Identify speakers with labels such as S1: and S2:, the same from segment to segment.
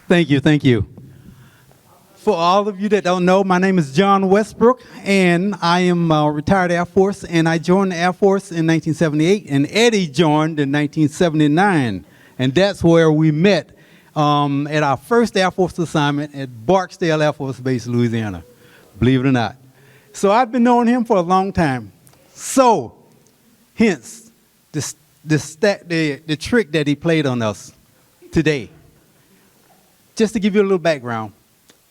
S1: Thank you, thank you. For all of you that don't know, my name is John Westbrook, and I am a retired Air Force, and I joined the Air Force in 1978, and Eddie joined in 1979, and that's where we met at our first Air Force assignment at Barksdale Air Force Base, Louisiana, believe it or not. So I've been knowing him for a long time. So, hence, the trick that he played on us today. Just to give you a little background,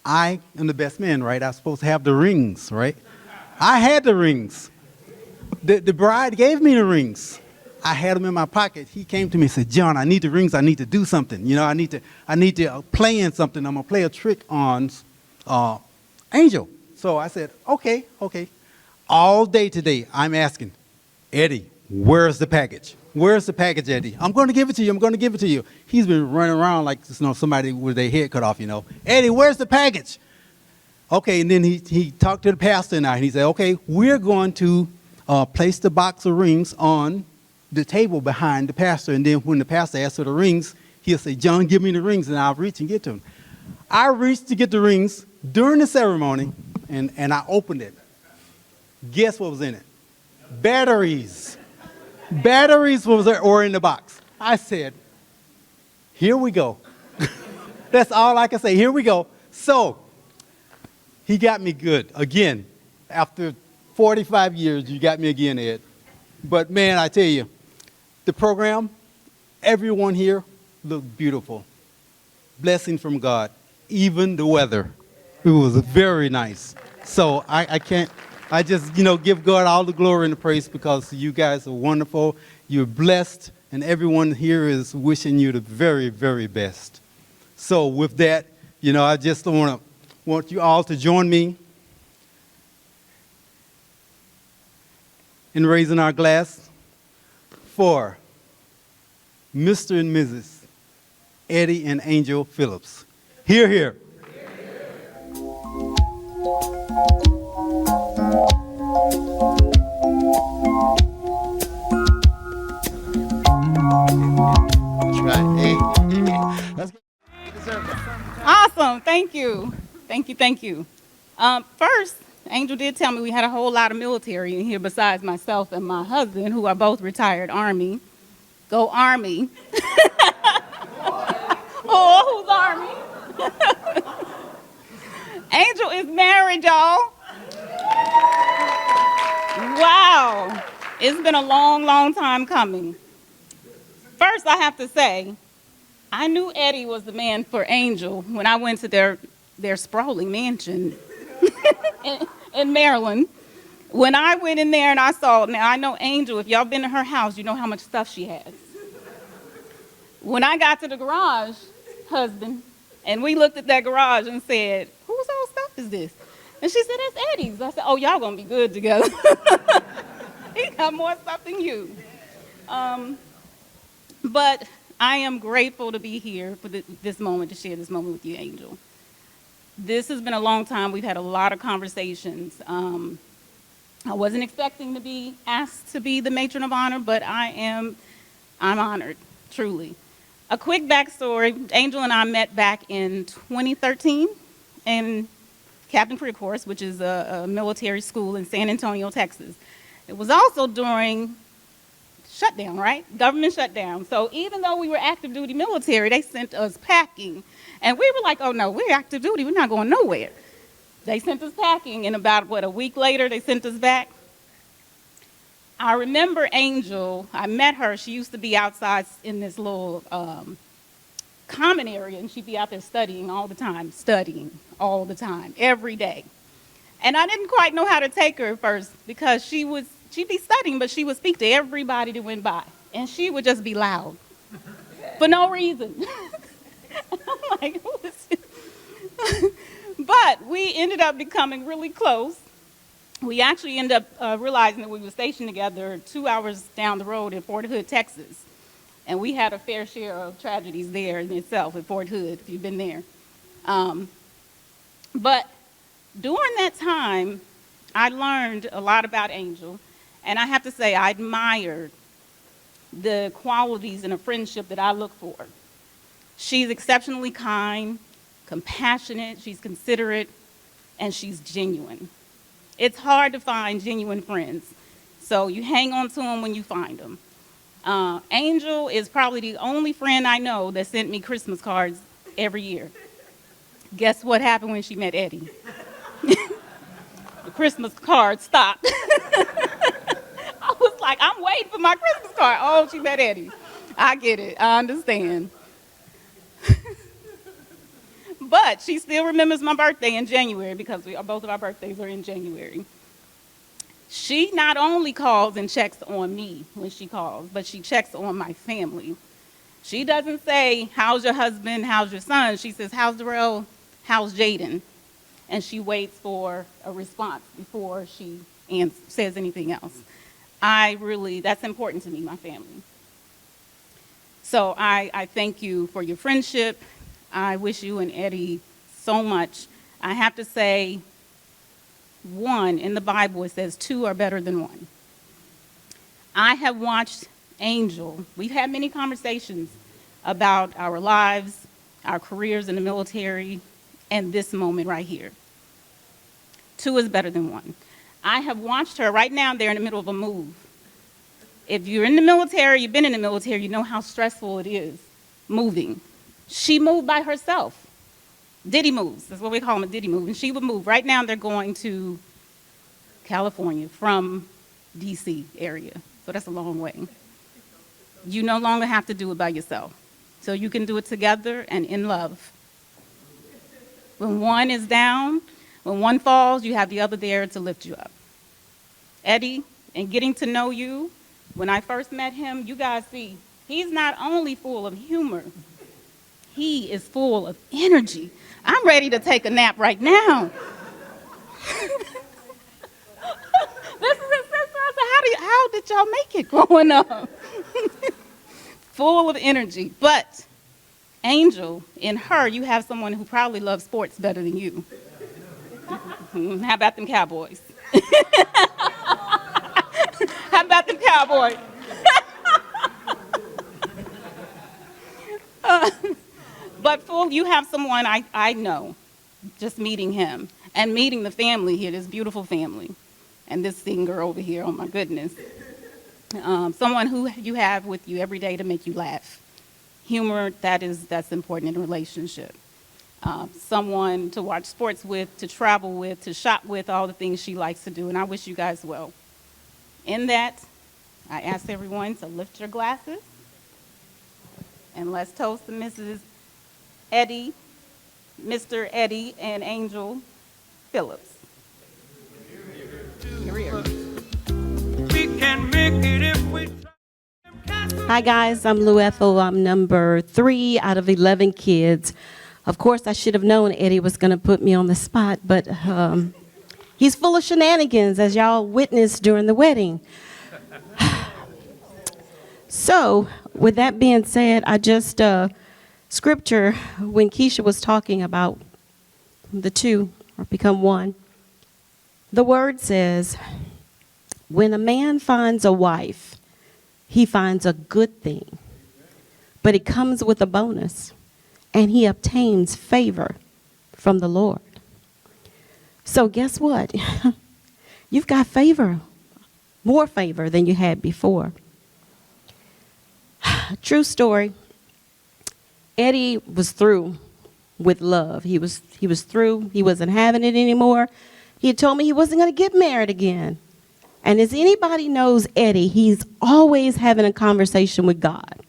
S1: I am the best man, right? I'm supposed to have the rings, right? I had the rings. The bride gave me the rings. I had them in my pocket. He came to me and said, John, I need the rings. I need to do something. You know, I need to play in something. I'm going to play a trick on Angel. So I said, okay. All day today, I'm asking, Eddie, where's the package? Where's the package, Eddie? I'm going to give it to you. I'm going to give it to you. He's been running around like somebody with their head cut off, Eddie, where's the package? Okay, and then he talked to the pastor and he said, okay, we're going to place the box of rings on the table behind the pastor. And then when the pastor asks for the rings, he'll say, John, give me the rings, and I'll reach and get to them. I reached to get the rings during the ceremony, and I opened it. Guess what was in it? Batteries. Batteries were in the box. I said, here we go. That's all I can say. Here we go. So he got me good. Again, after 45 years, you got me again, Ed. But, man, I tell you, the program, everyone here looked beautiful. Blessing from God. Even the weather. It was very nice. So I just, give God all the glory and the praise because you guys are wonderful. You're blessed, and everyone here is wishing you the very, very best. So with that, I just want you all to join me in raising our glass for Mr. and Mrs. Eddie and Angel Phillips. Hear, hear.
S2: Awesome. Thank you. Thank you. First, Angel did tell me we had a whole lot of military in here besides myself and my husband, who are both retired Army. Go Army. Oh, who's Army? Angel is married, y'all. Wow. It's been a long, long time coming. First, I have to say, I knew Eddie was the man for Angel when I went to their sprawling mansion in Maryland. When I went in there and I saw, now I know Angel, if y'all been to her house, you know how much stuff she has. When I got to the garage, husband, and we looked at that garage and said, whose old stuff is this? And she said, that's Eddie's. I said, oh, y'all gonna be good together. He got more stuff than you. But I am grateful to be here for this moment, to share this moment with you, Angel. This has been a long time. We've had a lot of conversations. I wasn't expecting to be asked to be the matron of honor, but I'm honored, truly. A quick backstory, Angel and I met back in 2013 in Captain Creek Horse, which is a military school in San Antonio, Texas. It was also during shutdown, right? Government shutdown. So even though we were active duty military, they sent us packing. And we were like, oh no, we're active duty, we're not going nowhere. They sent us packing, and about, a week later, they sent us back. I remember Angel, I met her, she used to be outside in this little common area, and she'd be out there studying all the time, every day. And I didn't quite know how to take her at first because she'd be studying, but she would speak to everybody that went by. And she would just be loud for no reason. I'm like, who is this? But we ended up becoming really close. We actually ended up realizing that we were stationed together 2 hours down the road in Fort Hood, Texas. And we had a fair share of tragedies there in itself at Fort Hood, if you've been there. But during that time, I learned a lot about Angel. And I have to say, I admired the qualities in a friendship that I look for. She's exceptionally kind, compassionate, she's considerate, and she's genuine. It's hard to find genuine friends, so you hang on to them when you find them. Angel is probably the only friend I know that sent me Christmas cards every year. Guess what happened when she met Eddie? The Christmas card stopped. I was like, I'm waiting for my Christmas card. Oh, she met Eddie. I get it. I understand. But she still remembers my birthday in January because both of our birthdays are in January. She not only calls and checks on me when she calls, but she checks on my family. She doesn't say, how's your husband, how's your son? She says, how's Darrell, how's Jaden? And she waits for a response before she says anything else. That's important to me, my family. So I thank you for your friendship. I wish you and Eddie so much. I have to say, one, in the Bible, it says two are better than one. I have watched Angel. We've had many conversations about our lives, our careers in the military, and this moment right here. Two is better than one. I have watched her right now. They're in the middle of a move. If you're in the military, you've been in the military, you know how stressful it is moving. She moved by herself. Diddy moves. That's what we call them, a Diddy move. And she would move. Right now, they're going to California from D.C. area. So that's a long way. You no longer have to do it by yourself. So you can do it together and in love. When one is down, when one falls, you have the other there to lift you up. Eddie, in getting to know you, when I first met him, you guys see, he's not only full of humor, he is full of energy. I'm ready to take a nap right now. This is his sister. I said, how did y'all make it growing up? Full of energy. But Angel, in her, you have someone who probably loves sports better than you. How about them Cowboys? How about them Cowboys? But you have someone I know, just meeting him and meeting the family here, this beautiful family, and this singer over here, oh my goodness. Someone who you have with you every day to make you laugh. Humor, that's important in a relationship. Someone to watch sports with, to travel with, to shop with, all the things she likes to do, and I wish you guys well. In that, I ask everyone to lift your glasses, and let's toast to Mrs. Eddie, Mr. Eddie and Angel Phillips. Here we are.
S3: We can make it if we try.
S4: Hi guys, I'm Lou Ethel. I'm number 3 out of 11 kids. Of course, I should have known Eddie was going to put me on the spot, but he's full of shenanigans, as y'all witnessed during the wedding. So, with that being said, I just, scripture, when Keisha was talking about the two, or become one, the word says, when a man finds a wife, he finds a good thing, but it comes with a bonus, and he obtains favor from the Lord. So guess what? You've got favor, more favor than you had before. True story. Eddie was through with love. He was through. He wasn't having it anymore. He had told me he wasn't going to get married again. And as anybody knows Eddie, he's always having a conversation with God.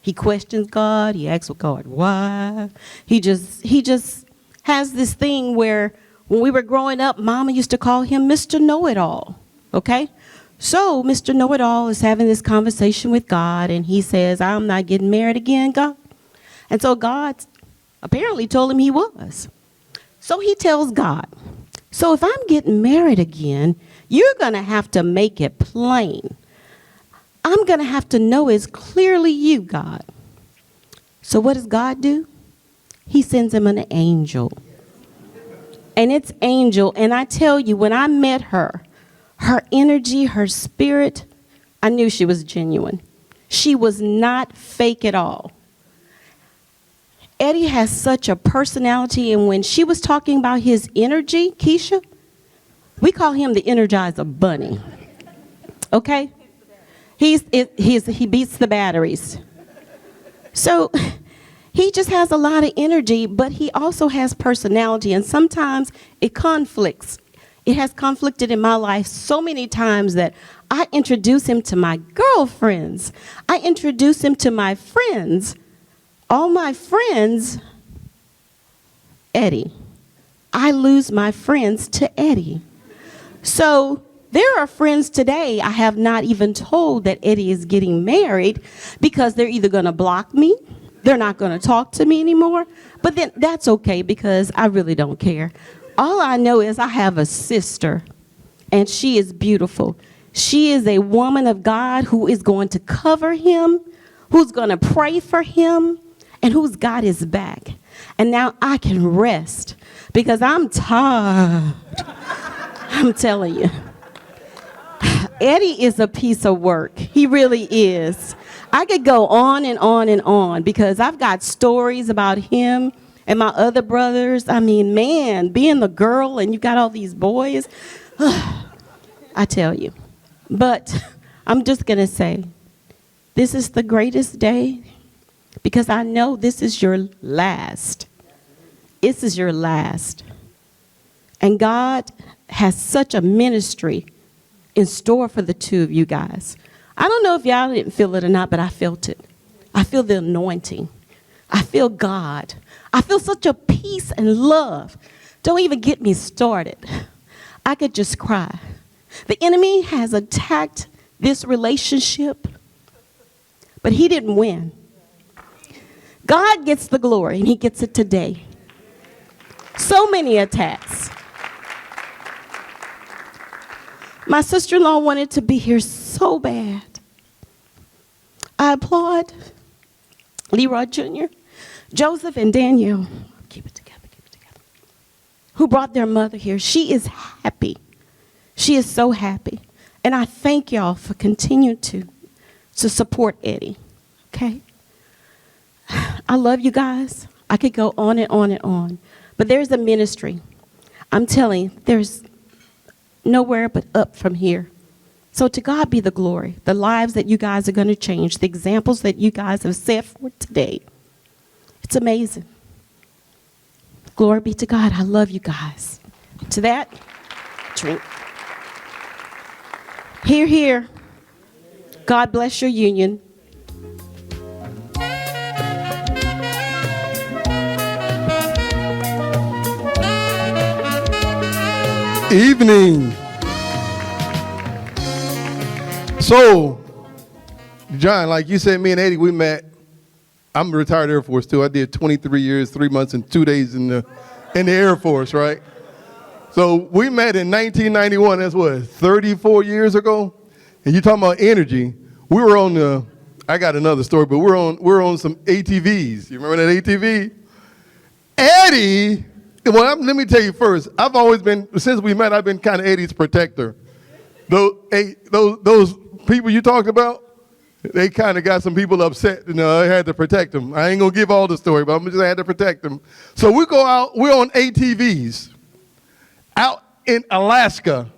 S4: He questions God. He asks God why. He just has this thing where when we were growing up, Mama used to call him Mr. Know-It-All. Okay? So Mr. Know-It-All is having this conversation with God, and he says, I'm not getting married again, God. And so God apparently told him he was. So he tells God, so if I'm getting married again, you're going to have to make it plain. I'm going to have to know it's clearly you, God. So what does God do? He sends him an angel. And it's Angel. And I tell you, when I met her, her energy, her spirit, I knew she was genuine. She was not fake at all. Eddie has such a personality, and when she was talking about his energy, Keisha, we call him the Energizer Bunny. Okay? He beats the batteries. So he just has a lot of energy, but he also has personality, and sometimes it conflicts. It has conflicted in my life so many times that I introduce him to my girlfriends. I introduce him to my friends. All my friends, Eddie. I lose my friends to Eddie. So there are friends today I have not even told that Eddie is getting married because they're either going to block me, they're not going to talk to me anymore, but then that's okay because I really don't care. All I know is I have a sister, and she is beautiful. She is a woman of God who is going to cover him, who's going to pray for him, and who's got his back. And now I can rest because I'm tired. I'm telling you. Eddie is a piece of work. He really is. I could go on and on and on because I've got stories about him and my other brothers. I mean, man, being the girl and you got all these boys, I tell you. But I'm just going to say, this is the greatest day because I know this is your last. This is your last. And God has such a ministry in store for the two of you guys. I don't know if y'all didn't feel it or not, but I felt it. I feel the anointing. I feel God. I feel such a peace and love. Don't even get me started. I could just cry. The enemy has attacked this relationship, but he didn't win. God gets the glory, and he gets it today. So many attacks. My sister-in-law wanted to be here so bad. I applaud Leroy Jr., Joseph, and Danielle. Keep it together, who brought their mother here. She is happy. She is so happy. And I thank y'all for continuing to support Eddie. Okay? I love you guys. I could go on and on and on. But there's a ministry. I'm telling you, there's nowhere but up from here. So to God be the glory. The lives that you guys are going to change. The examples that you guys have set for today. It's amazing. Glory be to God. I love you guys. To that, drink. Hear, hear. God bless your union.
S5: Evening. So, John, like you said, me and Eddie, we met. I'm a retired Air Force too. I did 23 years, 3 months, and 2 days in the Air Force, right? So we met in 1991. That's what, 34 years ago. And you talking about energy? We were on the. I got another story, but we're on some ATVs. You remember that ATV? Eddie. Well, let me tell you first. I've always been, since we met, I've been kind of Eddie's protector. Those people you talked about, they kind of got some people upset. You know, I had to protect them. I ain't gonna give all the story, but I had to protect them. So we go out. We're on ATVs out in Alaska.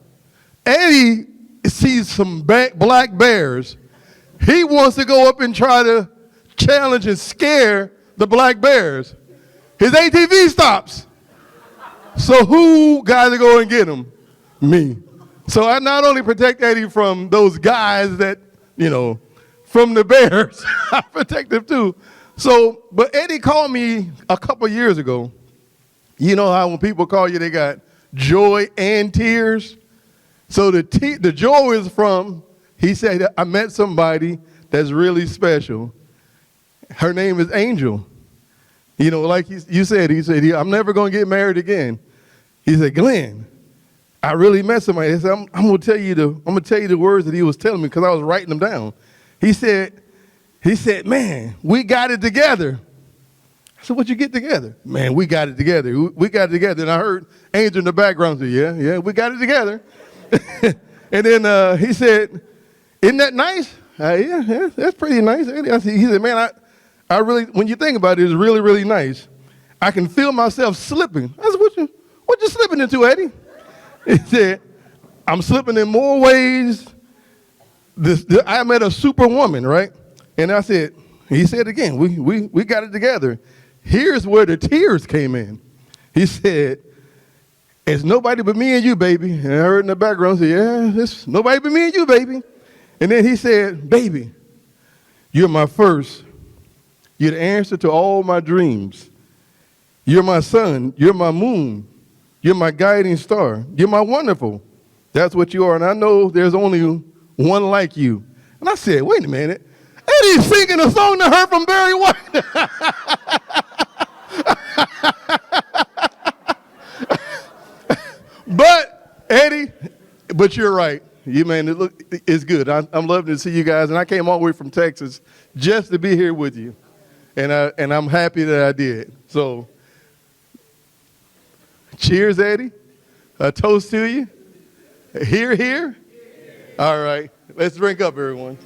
S5: Eddie sees some black bears. He wants to go up and try to challenge and scare the black bears. His ATV stops. So who got to go and get him? Me. So I not only protect Eddie from those guys that, you know, from the bears, I protect him too. So, but Eddie called me a couple years ago. You know how when people call you, they got joy and tears? So the joy is from, he said, I met somebody that's really special. Her name is Angel. You know, like you said, he said, I'm never going to get married again. He said, Glenn, I really met somebody. He said, I'm going to tell you the words that he was telling me because I was writing them down. He said, man, we got it together. I said, what you get together? Man, we got it together. We got it together. And I heard Angel in the background say, yeah, we got it together. And then he said, isn't that nice? Yeah, that's pretty nice. He said, man, when you think about it, it's really, really nice. I can feel myself slipping. I said, what you slipping into, Eddie? He said, I'm slipping in more ways. I met a superwoman, right? And I said, he said again, we got it together. Here's where the tears came in. He said, it's nobody but me and you, baby. And I heard in the background, say, yeah, it's nobody but me and you, baby. And then he said, baby, you're my first. You're the answer to all my dreams. You're my sun. You're my moon. You're my guiding star. You're my wonderful. That's what you are. And I know there's only one like you. And I said, wait a minute. Eddie's singing a song to her from Barry White. But, Eddie, but you're right. You, man, it's good. I'm loving to see you guys. And I came all the way from Texas just to be here with you. And I'm happy that I did. So, cheers, Eddie. A toast to you. Here, here. All right. Let's drink up, everyone.